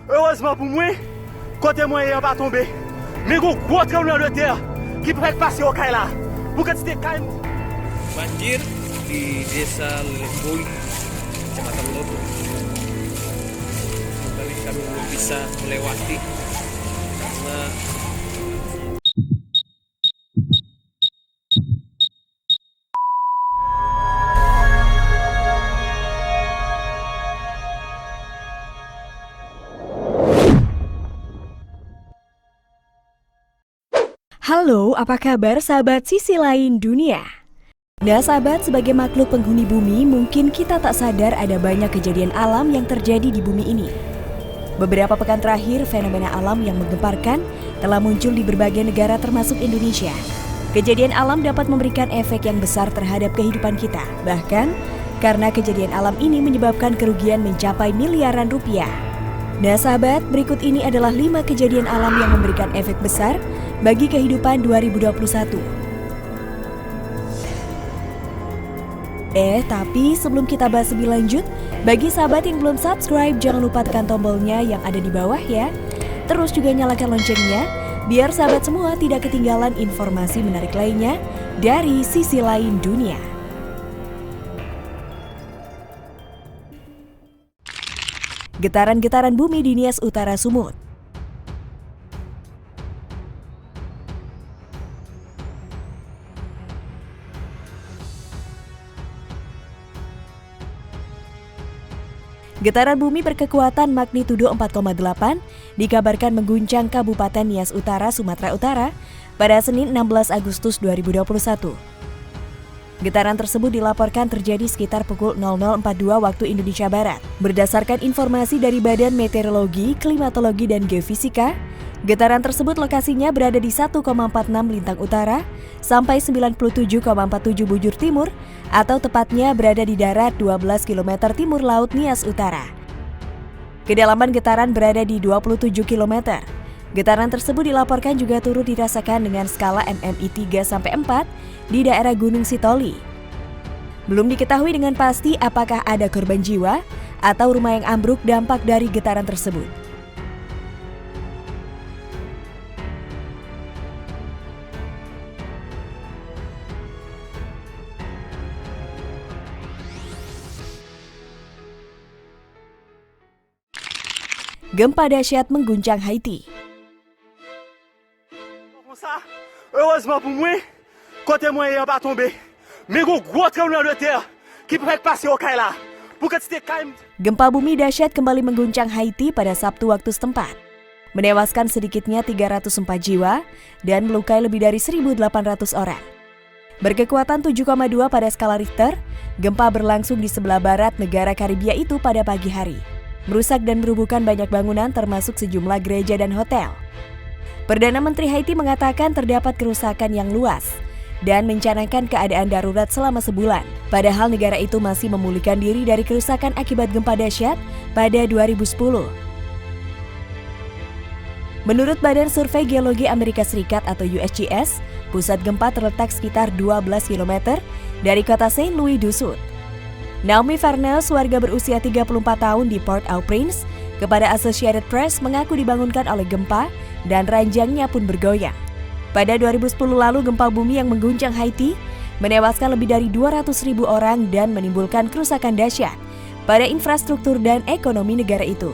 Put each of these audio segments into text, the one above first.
Heureusement pour moi, côté moi il pas tombé. Mais gros tremblement de terre qui peut passer au Kaila. Pour que tu calme. Banjir di Desa Lembui, Kecamatan Lodo. Kali kami belum bisa melewati karena Halo, apa kabar sahabat sisi lain dunia? Nah sahabat, sebagai makhluk penghuni bumi, mungkin kita tak sadar ada banyak kejadian alam yang terjadi di bumi ini. Beberapa pekan terakhir, fenomena alam yang menggemparkan telah muncul di berbagai negara termasuk Indonesia. Kejadian alam dapat memberikan efek yang besar terhadap kehidupan kita. Bahkan, karena kejadian alam ini menyebabkan kerugian mencapai miliaran rupiah. Nah sahabat, berikut ini adalah 5 kejadian alam yang memberikan efek besar bagi kehidupan 2021. Tapi sebelum kita bahas lebih lanjut, bagi sahabat yang belum subscribe, jangan lupa tekan tombolnya yang ada di bawah ya. Terus juga nyalakan loncengnya, biar sahabat semua tidak ketinggalan informasi menarik lainnya dari sisi lain dunia. Getaran-getaran bumi di Nias Utara Sumut. Getaran bumi berkekuatan magnitudo 4,8 dikabarkan mengguncang Kabupaten Nias Utara, Sumatera Utara pada Senin 16 Agustus 2021. Getaran tersebut dilaporkan terjadi sekitar pukul 00.42 waktu Indonesia Barat. Berdasarkan informasi dari Badan Meteorologi, Klimatologi, dan Geofisika, getaran tersebut lokasinya berada di 1,46 lintang utara sampai 97,47 bujur timur, atau tepatnya berada di darat 12 km timur laut Nias Utara. Kedalaman getaran berada di 27 km. Getaran tersebut dilaporkan juga turut dirasakan dengan skala MMI 3-4 di daerah Gunung Sitoli. Belum diketahui dengan pasti apakah ada korban jiwa atau rumah yang ambruk dampak dari getaran tersebut. Gempa dahsyat mengguncang Haiti. Heureusement pour moi, côté moi il pas tombé. Mais gros tremblement de terre qui peut passer au Kaila. Pour que tu calme. Gempa bumi dahsyat kembali mengguncang Haiti pada Sabtu waktu setempat, menewaskan sedikitnya 304 jiwa dan melukai lebih dari 1.800 orang. Berkekuatan 7,2 pada skala Richter, gempa berlangsung di sebelah barat negara Karibia itu pada pagi hari, merusak dan merubuhkan banyak bangunan termasuk sejumlah gereja dan hotel. Perdana Menteri Haiti mengatakan terdapat kerusakan yang luas dan mencanangkan keadaan darurat selama sebulan. Padahal negara itu masih memulihkan diri dari kerusakan akibat gempa dahsyat pada 2010. Menurut Badan Survei Geologi Amerika Serikat atau USGS, pusat gempa terletak sekitar 12 km dari kota Saint Louis du Sud. Naomi Farnels, warga berusia 34 tahun di Port-au-Prince, kepada Associated Press mengaku dibangunkan oleh gempa dan ranjangnya pun bergoyang. Pada 2010 lalu, gempa bumi yang mengguncang Haiti menewaskan lebih dari 200.000 orang dan menimbulkan kerusakan dahsyat pada infrastruktur dan ekonomi negara itu.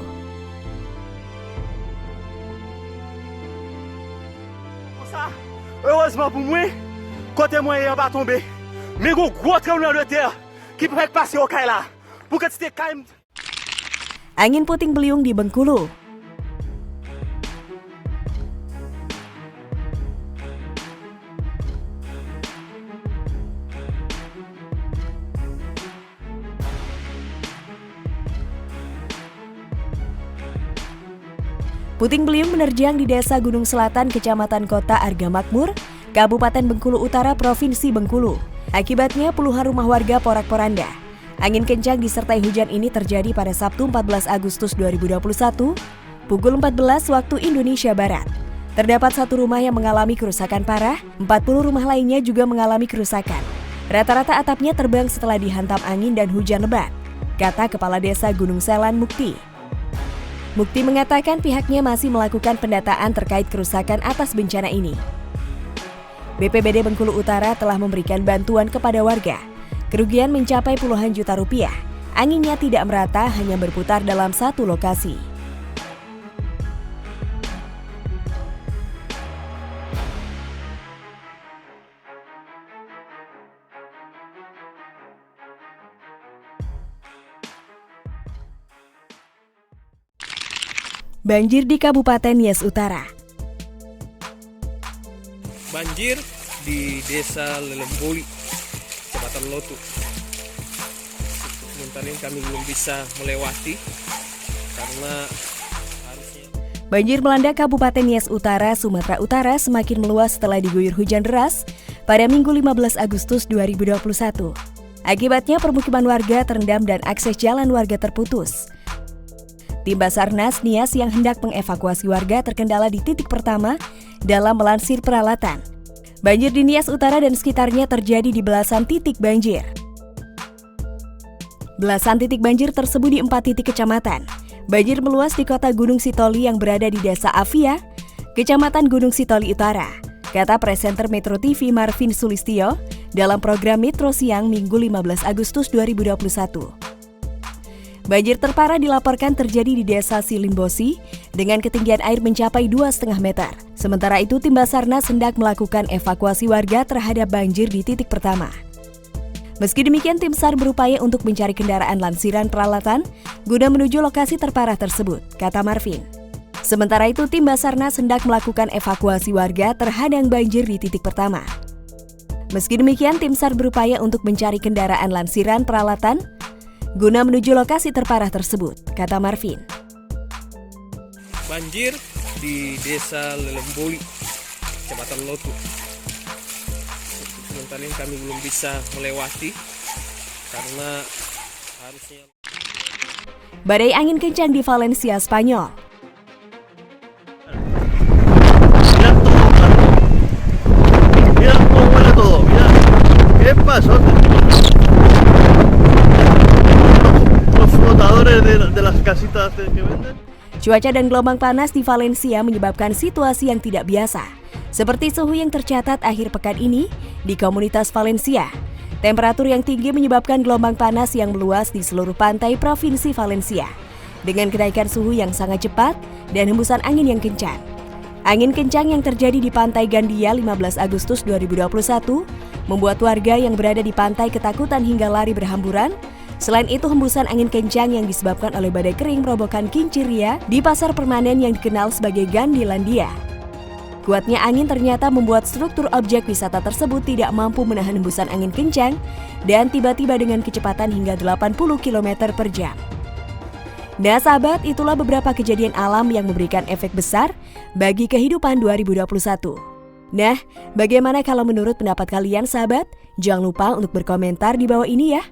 Heureusement pour moi, côté moi il pas tombé. Mais gros tremblement de terre qui peut passer au Kaila. Pour que tu calme. Angin puting beliung di Bengkulu. Puting beliung menerjang di Desa Gunung Selatan, Kecamatan Kota Argamakmur, Kabupaten Bengkulu Utara, Provinsi Bengkulu. Akibatnya puluhan rumah warga porak-poranda. Angin kencang disertai hujan ini terjadi pada Sabtu 14 Agustus 2021, pukul 14 waktu Indonesia Barat. Terdapat satu rumah yang mengalami kerusakan parah, 40 rumah lainnya juga mengalami kerusakan. Rata-rata atapnya terbang setelah dihantam angin dan hujan lebat, kata Kepala Desa Gunung Selan Mukti. Mukti mengatakan pihaknya masih melakukan pendataan terkait kerusakan atas bencana ini. BPBD Bengkulu Utara telah memberikan bantuan kepada warga. Kerugian mencapai puluhan juta rupiah. Anginnya tidak merata, hanya berputar dalam satu lokasi. Banjir di Kabupaten Nias Utara. Banjir di Desa Lelemboli, Kecamatan Lotu. Sementara ini kami belum bisa melewati karena harusnya. Banjir melanda Kabupaten Nias Utara, Sumatera Utara semakin meluas setelah diguyur hujan deras pada Minggu 15 Agustus 2021. Akibatnya permukiman warga terendam dan akses jalan warga terputus. Tim Basarnas Nias yang hendak mengevakuasi warga terkendala di titik pertama dalam melansir peralatan. Banjir di Nias Utara dan sekitarnya terjadi di belasan titik banjir. Belasan titik banjir tersebut di 4 titik kecamatan. Banjir meluas di kota Gunung Sitoli yang berada di Desa Avia, Kecamatan Gunung Sitoli Utara, kata presenter Metro TV Marvin Sulistyo dalam program Metro Siang Minggu 15 Agustus 2021. Banjir terparah dilaporkan terjadi di Desa Silimbosi dengan ketinggian air mencapai 2,5 meter. Sementara itu, tim Basarnas hendak melakukan evakuasi warga terhadap banjir di titik pertama. Meski demikian, tim SAR berupaya untuk mencari kendaraan lansiran peralatan guna menuju lokasi terparah tersebut, kata Marvin. Sementara itu, tim Basarnas hendak melakukan evakuasi warga terhadang banjir di titik pertama. Meski demikian, tim SAR berupaya untuk mencari kendaraan lansiran peralatan guna menuju lokasi terparah tersebut, kata Marvin. Banjir di Desa Lelemboli, Kecamatan Lotu. Sementara ini kami belum bisa melewati karena harusnya. Badai angin kencang di Valencia, Spanyol. Mira cómo huele todo, mira. ¿Qué pasó? Los flotadores de las casitas que venden. Cuaca dan gelombang panas di Valencia menyebabkan situasi yang tidak biasa, seperti suhu yang tercatat akhir pekan ini di komunitas Valencia. Temperatur yang tinggi menyebabkan gelombang panas yang meluas di seluruh pantai Provinsi Valencia, dengan kenaikan suhu yang sangat cepat dan hembusan angin yang kencang. Angin kencang yang terjadi di Pantai Gandia 15 Agustus 2021 membuat warga yang berada di pantai ketakutan hingga lari berhamburan. Selain itu, hembusan angin kencang yang disebabkan oleh badai kering merobohkan kincir ria di pasar permanen yang dikenal sebagai Gandilandia. Kuatnya angin ternyata membuat struktur objek wisata tersebut tidak mampu menahan hembusan angin kencang dan tiba-tiba dengan kecepatan hingga 80 km per jam. Nah sahabat, itulah beberapa kejadian alam yang memberikan efek besar bagi kehidupan 2021. Nah, bagaimana kalau menurut pendapat kalian sahabat? Jangan lupa untuk berkomentar di bawah ini ya.